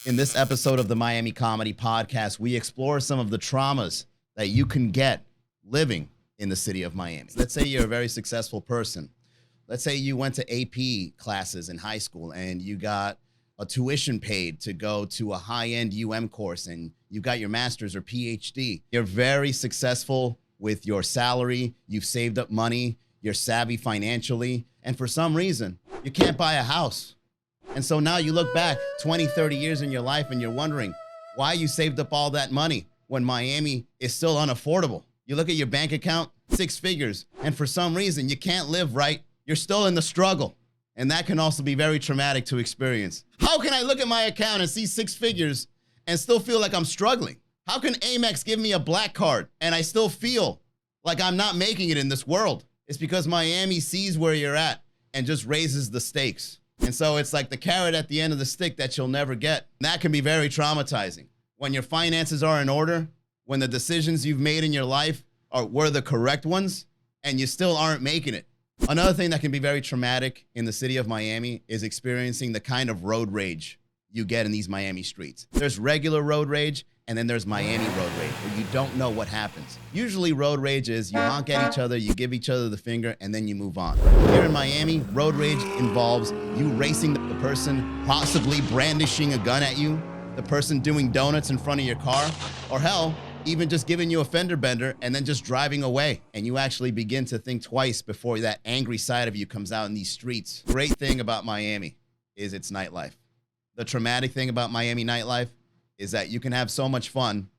In this episode of the Miami Comedy Podcast, we explore some of the traumas that you can get living in the city of Miami. Let's say you're a very successful person. Let's say you went to AP classes in high school and you got a tuition paid to go to a high-end course and you got your master's or PhD. You're very successful with your salary. You've saved up money. You're savvy financially. And for some reason, you can't buy a house. And so now you look back 20, 30 years in your life and you're wondering why you saved up all that money when Miami is still unaffordable. You look at your bank account, 6 figures, and for some reason you can't live right. You're still in the struggle. And that can also be very traumatic to experience. How can I look at my account and see 6 figures and still feel like I'm struggling? How can Amex give me a black card and I still feel like I'm not making it in this world? It's because Miami sees where you're at and just raises the stakes. And so it's like the carrot at the end of the stick that you'll never get. And that can be very traumatizing. When your finances are in order, when the decisions you've made in your life were the correct ones, and you still aren't making it. Another thing that can be very traumatic in the city of Miami is experiencing the kind of road rage you get in these Miami streets. There's regular road rage, and then there's Miami road rage, where you don't know what happens. Usually road rage is you honk at each other, you give each other the finger, and then you move on. Here in Miami, road rage involves you racing the person, possibly brandishing a gun at you, the person doing donuts in front of your car, or hell, even just giving you a fender bender and then just driving away. And you actually begin to think twice before that angry side of you comes out in these streets. Great thing about Miami is its nightlife. The traumatic thing about Miami nightlife is that you can have so much fun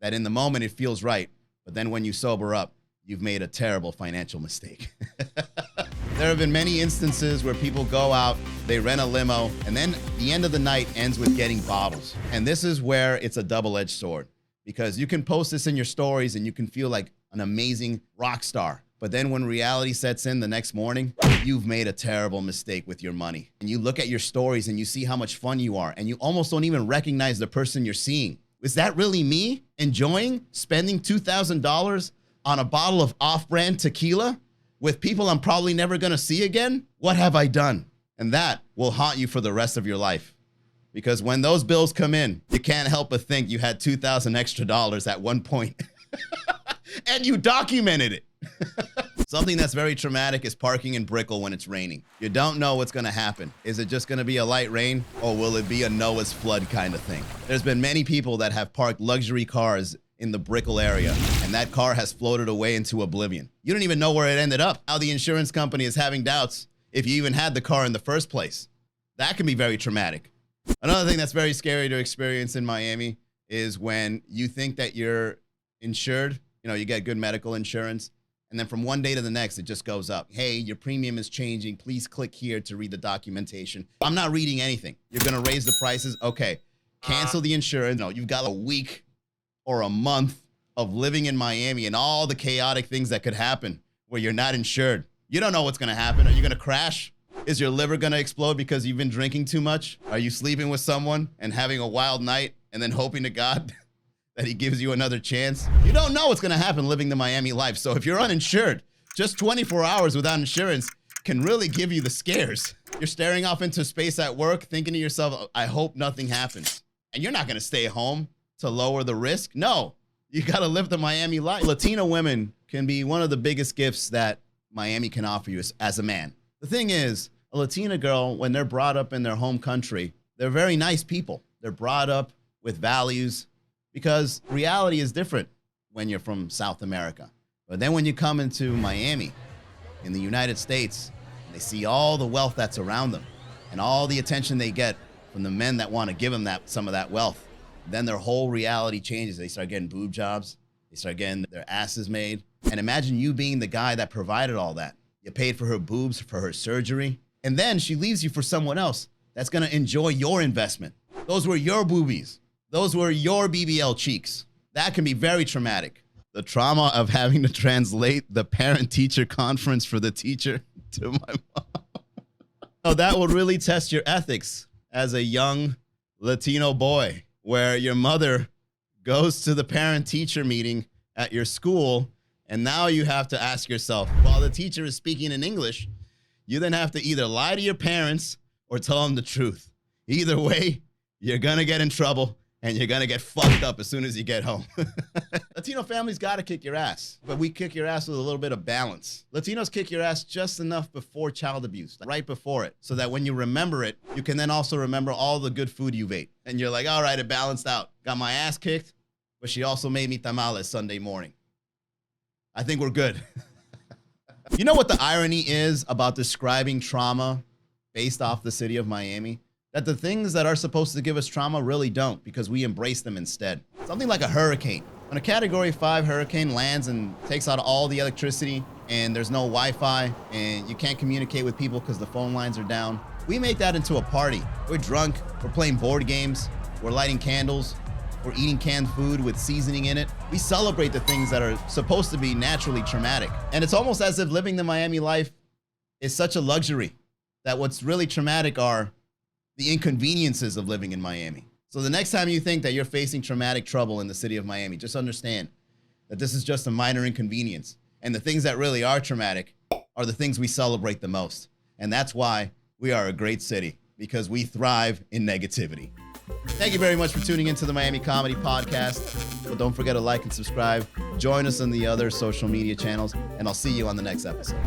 that in the moment it feels right, but then when you sober up, you've made a terrible financial mistake. There have been many instances where people go out, they rent a limo, and then the end of the night ends with getting bottles. And this is where it's a double-edged sword, because you can post this in your stories and you can feel like an amazing rock star. But then when reality sets in the next morning, you've made a terrible mistake with your money. And you look at your stories and you see how much fun you are, and you almost don't even recognize the person you're seeing. Is that really me enjoying spending $2,000 on a bottle of off-brand tequila with people I'm probably never gonna see again? What have I done? And that will haunt you for the rest of your life. Because when those bills come in, you can't help but think you had $2,000 extra at one point. And you documented it. Something that's very traumatic is parking in Brickell when it's raining. You don't know what's gonna happen. Is it just gonna be a light rain, or will it be a Noah's flood kind of thing? There's been many people that have parked luxury cars in the Brickell area, and that car has floated away into oblivion. You don't even know where it ended up. Now the insurance company is having doubts if you even had the car in the first place. That can be very traumatic. Another thing that's very scary to experience in Miami is when you think that you're insured, you get good medical insurance, and then from one day to the next, it just goes up. Hey, your premium is changing. Please click here to read the documentation. I'm not reading anything. You're gonna raise the prices? Okay, cancel the insurance. No, you've got a week or a month of living in Miami and all the chaotic things that could happen where you're not insured. You don't know what's gonna happen. Are you gonna crash? Is your liver gonna explode because you've been drinking too much? Are you sleeping with someone and having a wild night and then hoping to God that he gives you another chance? You don't know what's gonna happen living the Miami life. So if you're uninsured, just 24 hours without insurance can really give you the scares. You're staring off into space at work, thinking to yourself, I hope nothing happens. And you're not gonna stay home to lower the risk. No, you gotta live the Miami life. Latino women can be one of the biggest gifts that Miami can offer you as a man. The thing is, a Latina girl, when they're brought up in their home country, they're very nice people. They're brought up with values, because reality is different when you're from South America. But then when you come into Miami, in the United States, they see all the wealth that's around them and all the attention they get from the men that want to give them some of that wealth. Then their whole reality changes. They start getting boob jobs. They start getting their asses made. And imagine you being the guy that provided all that. You paid for her boobs, for her surgery, and then she leaves you for someone else that's gonna enjoy your investment. Those were your boobies. Those were your BBL cheeks. That can be very traumatic. The trauma of having to translate the parent-teacher conference for the teacher to my mom. So that will really test your ethics as a young Latino boy, where your mother goes to the parent-teacher meeting at your school, and now you have to ask yourself, while the teacher is speaking in English, you then have to either lie to your parents or tell them the truth. Either way, you're gonna get in trouble and you're gonna get fucked up as soon as you get home. Latino families gotta kick your ass, but we kick your ass with a little bit of balance. Latinos kick your ass just enough before child abuse, right before it, so that when you remember it, you can then also remember all the good food you've ate. And you're like, all right, it balanced out. Got my ass kicked, but she also made me tamales Sunday morning. I think we're good. You know what the irony is about describing trauma based off the city of Miami? That the things that are supposed to give us trauma really don't, because we embrace them instead. Something like a hurricane. When a Category 5 hurricane lands and takes out all the electricity and there's no Wi-Fi and you can't communicate with people because the phone lines are down, we make that into a party. We're drunk, we're playing board games, we're lighting candles, we're eating canned food with seasoning in it. We celebrate the things that are supposed to be naturally traumatic. And it's almost as if living the Miami life is such a luxury that what's really traumatic are the inconveniences of living in Miami. So the next time you think that you're facing traumatic trouble in the city of Miami, just understand that this is just a minor inconvenience. And the things that really are traumatic are the things we celebrate the most. And that's why we are a great city, because we thrive in negativity. Thank you very much for tuning into the Miami Comedy Podcast. But don't forget to like and subscribe. Join us on the other social media channels, and I'll see you on the next episode.